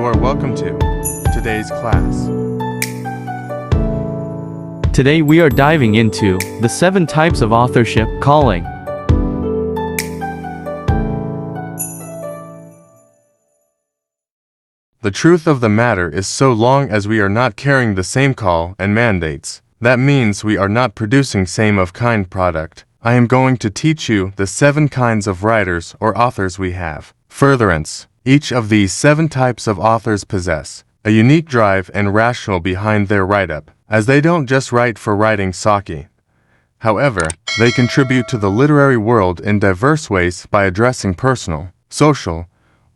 are welcome to today's class. Today we are diving into the 7 types of authorship calling. The truth of the matter is, so long as we are not carrying the same call and mandates, that means we are not producing same of kind product. I am going to teach you the 7 kinds of writers or authors we have. Furtherance: each of these 7 types of authors possess a unique drive and rationale behind their write-up, as they don't just write for writing sake. However, they contribute to the literary world in diverse ways by addressing personal, social,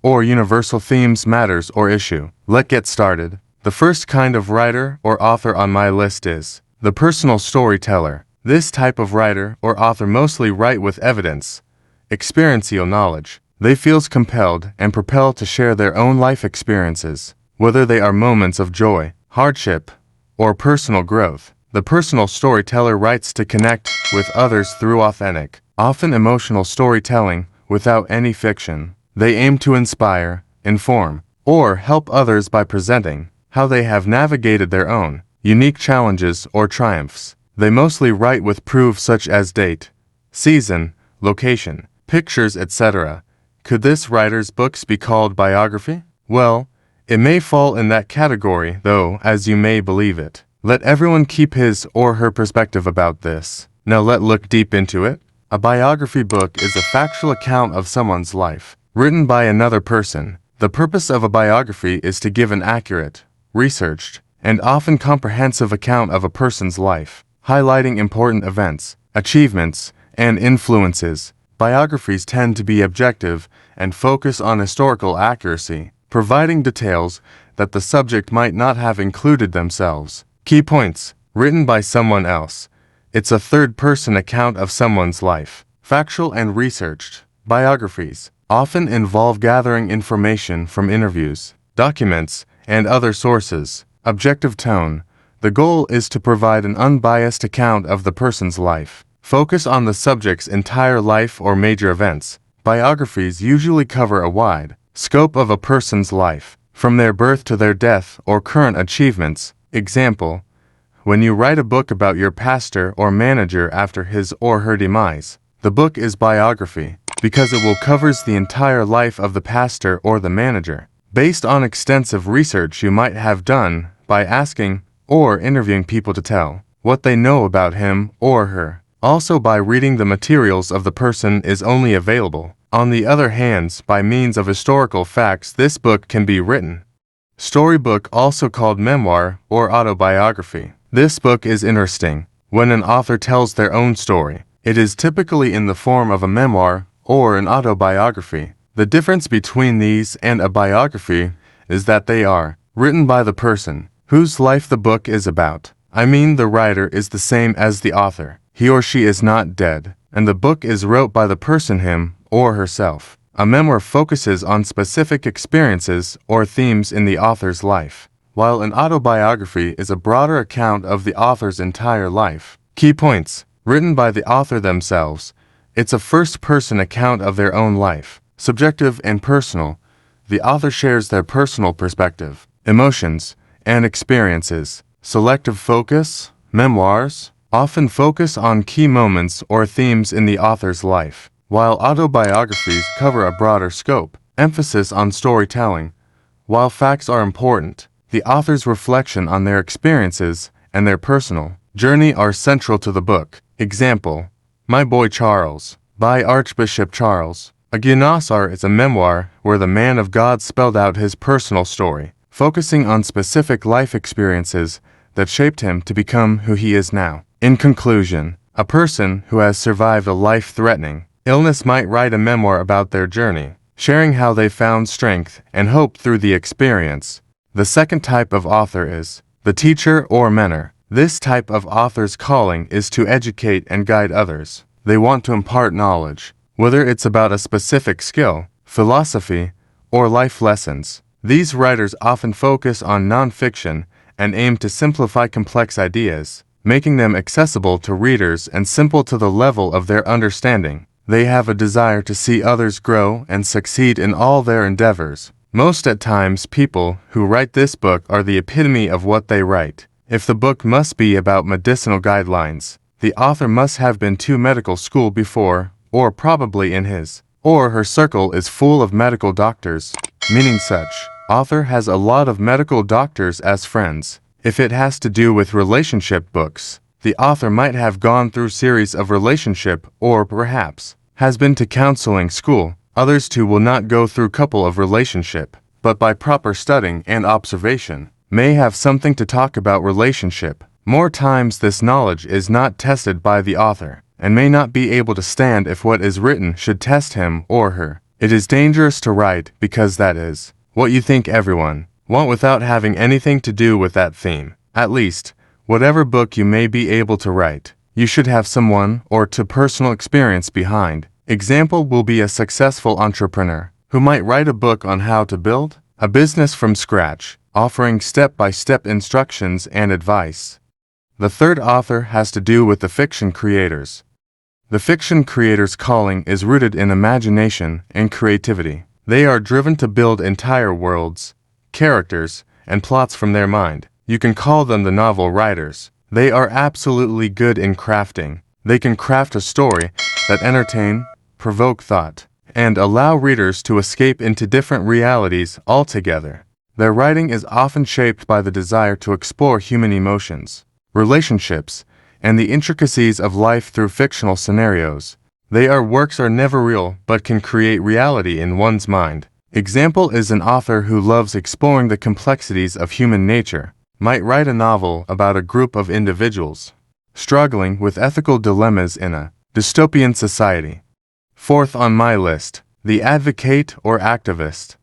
or universal themes, matters, or issue. Let's get started. The first kind of writer or author on my list is the personal storyteller. This type of writer or author mostly write with evidence, experiential knowledge. They feels compelled and propelled to share their own life experiences, whether they are moments of joy, hardship, or personal growth. The personal storyteller writes to connect with others through authentic, often emotional storytelling without any fiction. They aim to inspire, inform, or help others by presenting how they have navigated their own unique challenges or triumphs. They mostly write with proof such as date, season, location, pictures, etc. Could this writer's books be called biography? Well, it may fall in that category, though, as you may believe it. Let everyone keep his or her perspective about this. Now let's look deep into it. A biography book is a factual account of someone's life, written by another person. The purpose of a biography is to give an accurate, researched, and often comprehensive account of a person's life, highlighting important events, achievements, and influences. Biographies tend to be objective and focus on historical accuracy, providing details that the subject might not have included themselves. Key points: written by someone else. It's a third-person account of someone's life. Factual and researched. Biographies often involve gathering information from interviews, documents, and other sources. Objective tone. The goal is to provide an unbiased account of the person's life. Focus on the subject's entire life or major events. Biographies usually cover a wide scope of a person's life, from their birth to their death or current achievements. Example: when you write a book about your pastor or manager after his or her demise, the book is biography, because it will covers the entire life of the pastor or the manager, based on extensive research you might have done by asking or interviewing people to tell what they know about him or her. Also, by reading the materials of the person is only available. On the other hand, by means of historical facts, this book can be written. Storybook, also called memoir or autobiography. This book is interesting. When an author tells their own story, it is typically in the form of a memoir or an autobiography. The difference between these and a biography is that they are written by the person whose life the book is about. I mean, the writer is the same as the author. He or she is not dead, and the book is wrote by the person, him or herself. A memoir focuses on specific experiences or themes in the author's life, while an autobiography is a broader account of the author's entire life. Key points: written by the author themselves. It's a first-person account of their own life, subjective and personal. The author shares their personal perspective, emotions, and experiences. Selective focus. Memoirs often focus on key moments or themes in the author's life, while autobiographies cover a broader scope, emphasis on storytelling. While facts are important, the author's reflection on their experiences and their personal journey are central to the book. Example: My Boy Charles, by Archbishop Charles. A Gunasar is a memoir where the man of God spelled out his personal story, focusing on specific life experiences that shaped him to become who he is now. In conclusion, a person who has survived a life-threatening illness might write a memoir about their journey, sharing how they found strength and hope through the experience. The second type of author is the teacher or mentor. This type of author's calling is to educate and guide others. They want to impart knowledge, whether it's about a specific skill, philosophy, or life lessons. These writers often focus on nonfiction and aim to simplify complex ideas, making them accessible to readers and simple to the level of their understanding. They have a desire to see others grow and succeed in all their endeavors. Most at times people who write this book are the epitome of what they write. If the book must be about medicinal guidelines, the author must have been to medical school before, or probably in his or her circle is full of medical doctors, meaning such author has a lot of medical doctors as friends. If it has to do with relationship books, the author might have gone through series of relationship or perhaps has been to counseling school. Others too will not go through couple of relationship, but by proper studying and observation, may have something to talk about relationship. More times this knowledge is not tested by the author, and may not be able to stand if what is written should test him or her. It is dangerous to write because that is what you think everyone want without having anything to do with that theme. At least, whatever book you may be able to write, you should have someone or two personal experience behind. Example will be a successful entrepreneur who might write a book on how to build a business from scratch, offering step-by-step instructions and advice. The third author has to do with the fiction creators. The fiction creator's calling is rooted in imagination and creativity. They are driven to build entire worlds, characters, and plots from their mind. You can call them the novel writers. They are absolutely good in crafting. They can craft a story that entertain, provoke thought, and allow readers to escape into different realities altogether. Their writing is often shaped by the desire to explore human emotions, relationships, and the intricacies of life through fictional scenarios. Their works are never real but can create reality in one's mind. Example is an author who loves exploring the complexities of human nature, might write a novel about a group of individuals struggling with ethical dilemmas in a dystopian society. Fourth on my list, the advocate or activist.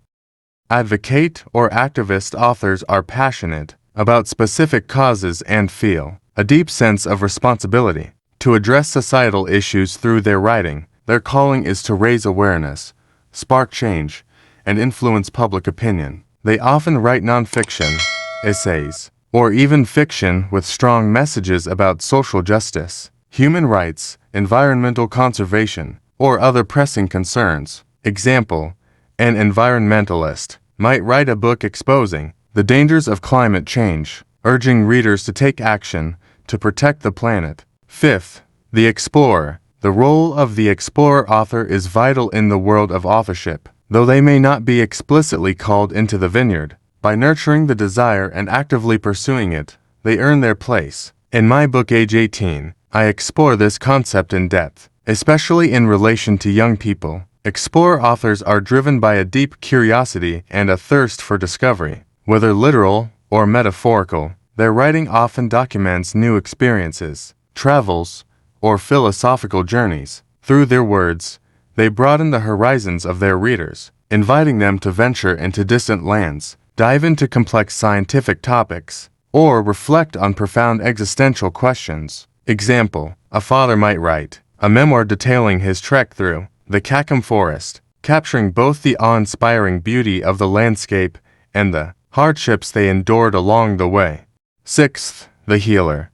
Advocate or activist authors are passionate about specific causes and feel a deep sense of responsibility to address societal issues through their writing. Their calling is to raise awareness, spark change, and influence public opinion. They often write nonfiction, essays, or even fiction with strong messages about social justice, human rights, environmental conservation, or other pressing concerns. Example, an environmentalist might write a book exposing the dangers of climate change, urging readers to take action to protect the planet. Fifth, the explorer. The role of the explorer author is vital in the world of authorship, though they may not be explicitly called into the vineyard. By nurturing the desire and actively pursuing it, they earn their place. In my book Age 18, I explore this concept in depth, especially in relation to young people. Explorer authors are driven by a deep curiosity and a thirst for discovery. Whether literal or metaphorical, their writing often documents new experiences, travels, or philosophical journeys. Through their words, they broaden the horizons of their readers, inviting them to venture into distant lands, dive into complex scientific topics, or reflect on profound existential questions. Example, a father might write a memoir detailing his trek through the Kakum forest, capturing both the awe-inspiring beauty of the landscape and the hardships they endured along the way. Sixth, the healer.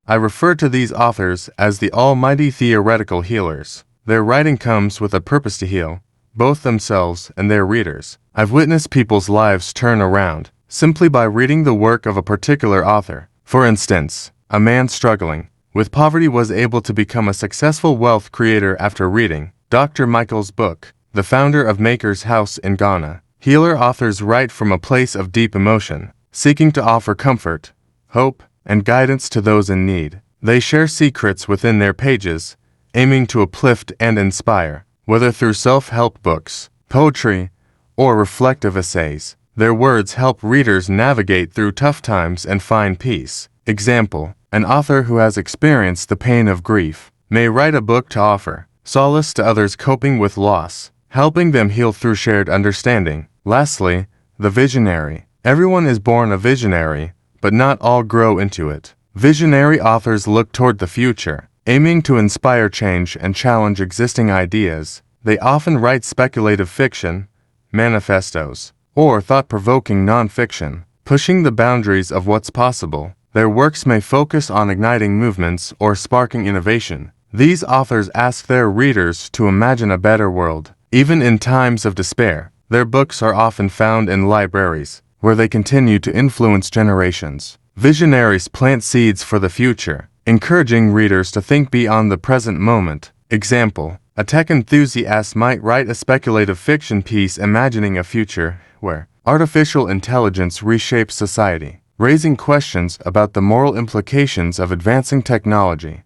I refer to these authors as the almighty theoretical healers. Their writing comes with a purpose to heal, both themselves and their readers. I've witnessed people's lives turn around simply by reading the work of a particular author. For instance, a man struggling with poverty was able to become a successful wealth creator after reading Dr. Michael's book, the founder of Maker's House in Ghana. Healer authors write from a place of deep emotion, seeking to offer comfort, hope, and guidance to those in need. They share secrets within their pages, aiming to uplift and inspire, whether through self-help books, poetry, or reflective essays. Their words help readers navigate through tough times and find peace. Example, an author who has experienced the pain of grief may write a book to offer solace to others coping with loss, helping them heal through shared understanding. Lastly, the visionary. Everyone is born a visionary, but not all grow into it. Visionary authors look toward the future, aiming to inspire change and challenge existing ideas. They often write speculative fiction, manifestos, or thought-provoking nonfiction, pushing the boundaries of what's possible. Their works may focus on igniting movements or sparking innovation. These authors ask their readers to imagine a better world, even in times of despair. Their books are often found in libraries, where they continue to influence generations. Visionaries plant seeds for the future, encouraging readers to think beyond the present moment. Example: a tech enthusiast might write a speculative fiction piece imagining a future where artificial intelligence reshapes society, raising questions about the moral implications of advancing technology.